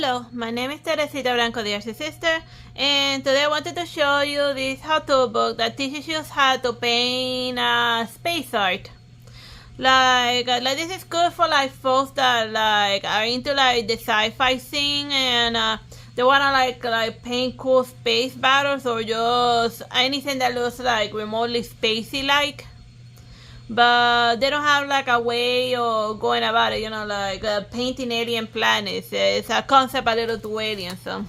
Hello, my name is Teresita Blanco, the Artsy Sister, and today I wanted to show you this how-to book that teaches you how to paint space art. Like this is good for like folks that like are into like the sci-fi scene and they wanna like paint cool space battles or just anything that looks like remotely spacey like. But they don't have like a way of going about it, you know, like painting alien planets. It's a concept a little too alien, so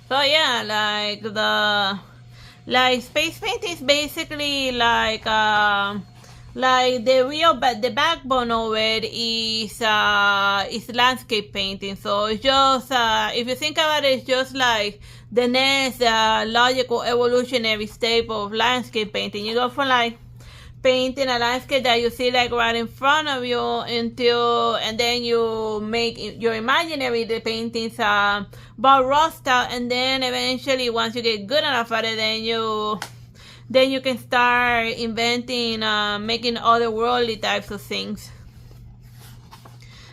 yeah, like space painting is basically like the backbone of it is landscape painting. So it's just if you think about it, it's just like the next logical evolutionary step of landscape painting. You go from like painting a landscape that you see like right in front of you and then you make your imaginary the paintings about rust out, and then eventually once you get good enough at it, then you can start inventing making otherworldly types of things.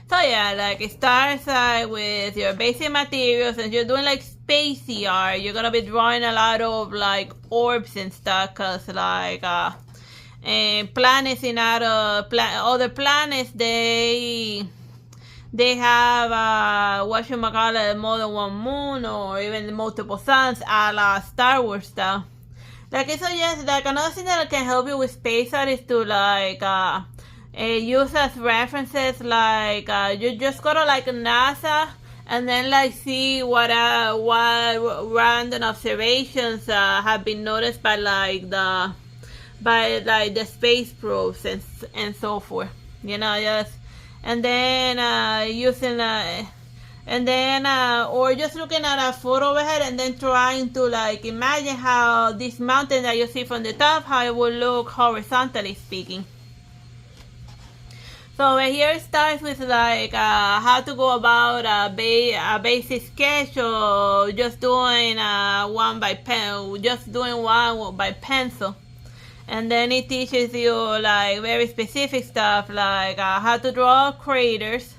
So yeah, like it starts with your basic materials, and you're doing like spacey art. You're gonna be drawing a lot of like orbs and stuff, cause like and planets in other planets, they have more than one moon or even multiple suns, a la Star Wars stuff. Like so, yes, like another thing that can help you with space art is to like use as references. Like you just go to like NASA and then like see what random observations have been noticed by the space probes and so forth, you know, just and then or just looking at a photo overhead and then trying to like imagine how this mountain that you see from the top, how it would look horizontally speaking. So here it starts with like how to go about a basic sketch, or just doing one by pencil. And then it teaches you like very specific stuff, like how to draw craters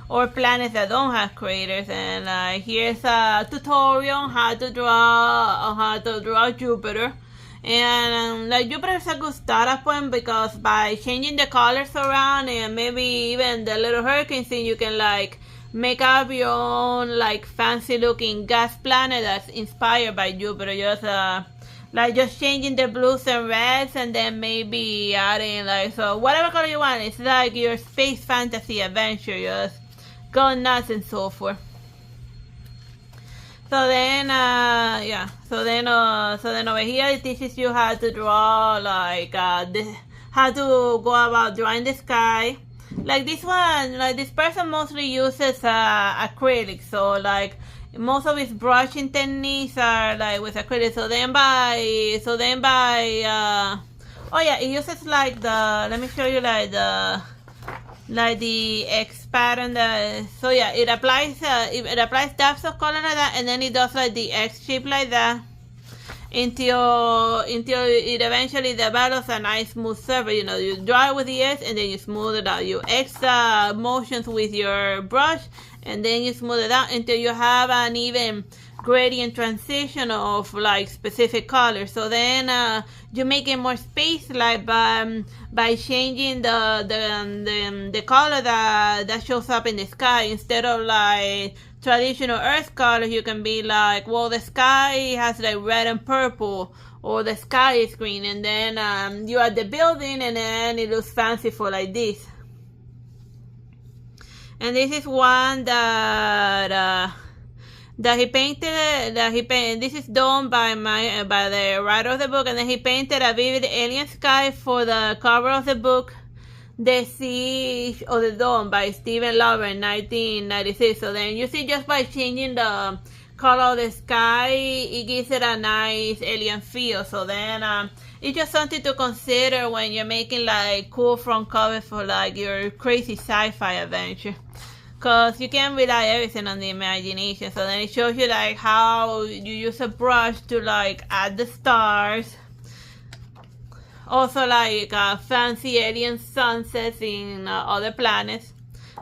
or planets that don't have craters. And here's a tutorial on how to draw Jupiter. And like Jupiter is a good startup point, because by changing the colors around and maybe even the little hurricane scene, you can like make up your own like fancy looking gas planet that's inspired by Jupiter. Just changing the blues and reds, and then maybe adding so whatever color you want. It's like your space fantasy adventure, just go nuts and so forth. So then so then over here it teaches you how to draw how to go about drawing the sky. Like this one, like this person mostly uses acrylic, so like most of his brushing techniques are like with acrylic. So then by it uses like let me show you like the X pattern so yeah, it applies depths of color like that, and then it does like the X shape like that until it eventually develops a nice smooth surface. You know, you draw it with the X and then you smooth it out. You X motions with your brush, and then you smooth it out until you have an even gradient transition of like specific colors. So then you make it more space like by changing the color that shows up in the sky. Instead of like traditional earth colors, you can be like, well, the sky has like red and purple, or the sky is green, and then you add the building, and then it looks fanciful like this. And this is one that he painted. This is done by the writer of the book, and then he painted a vivid alien sky for the cover of the book, The Siege of the Dome by Stephen Lover in 1996. So then you see, just by changing the color of the sky, it gives it a nice alien feel. So then it's just something to consider when you're making like cool front covers for like your crazy sci-fi adventure, because you can't rely everything on the imagination. So then it shows you like how you use a brush to like add the stars, also like fancy alien sunsets in other planets.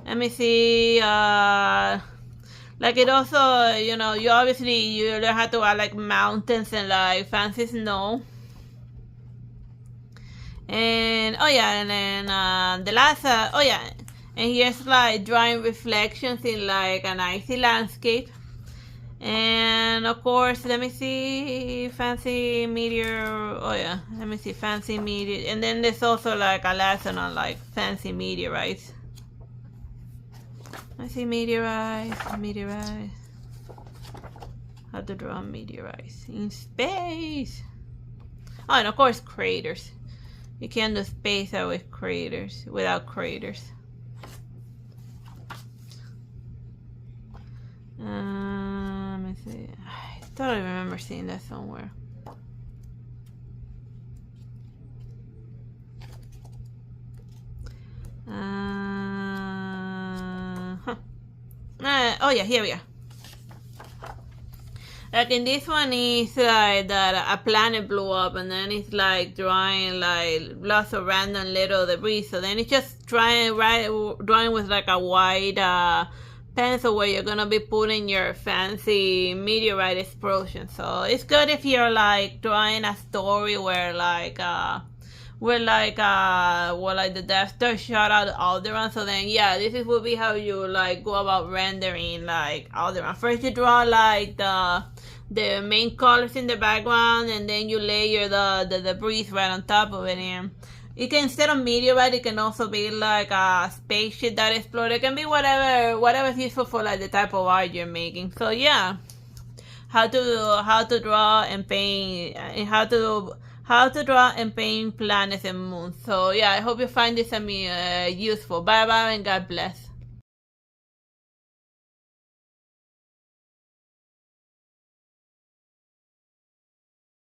Let me see. Like it also, you know, you learn how to add like mountains and like fancy snow. And oh yeah, and then the last oh yeah, and here's like drawing reflections in like an icy landscape. And of course, let me see, fancy meteor. Oh yeah, let me see, fancy meteor. And then there's also like a lesson on like fancy meteorites. I see meteorites. How to draw meteorites in space. Oh, and of course craters. You can't do space out with craters, without craters. Let me see. I thought I remember seeing that somewhere. Oh yeah, here we are. Like in this one, it's like that a planet blew up, and then it's like drawing like lots of random little debris. So then it's just drawing with like a white pencil where you're gonna be putting your fancy meteorite explosion. So it's good if you're like drawing a story where the Death Star shot out Alderaan. So then yeah, will be how you like go about rendering like Alderaan. First you draw like the main colors in the background, and then you layer the debris right on top of it. And it can, instead of meteorite, it can also be like a spaceship that exploded. It can be whatever is useful for like the type of art you're making. So yeah, how to draw and paint, and how to draw and paint planets and moons. So yeah, I hope you find this useful. Bye bye and God bless.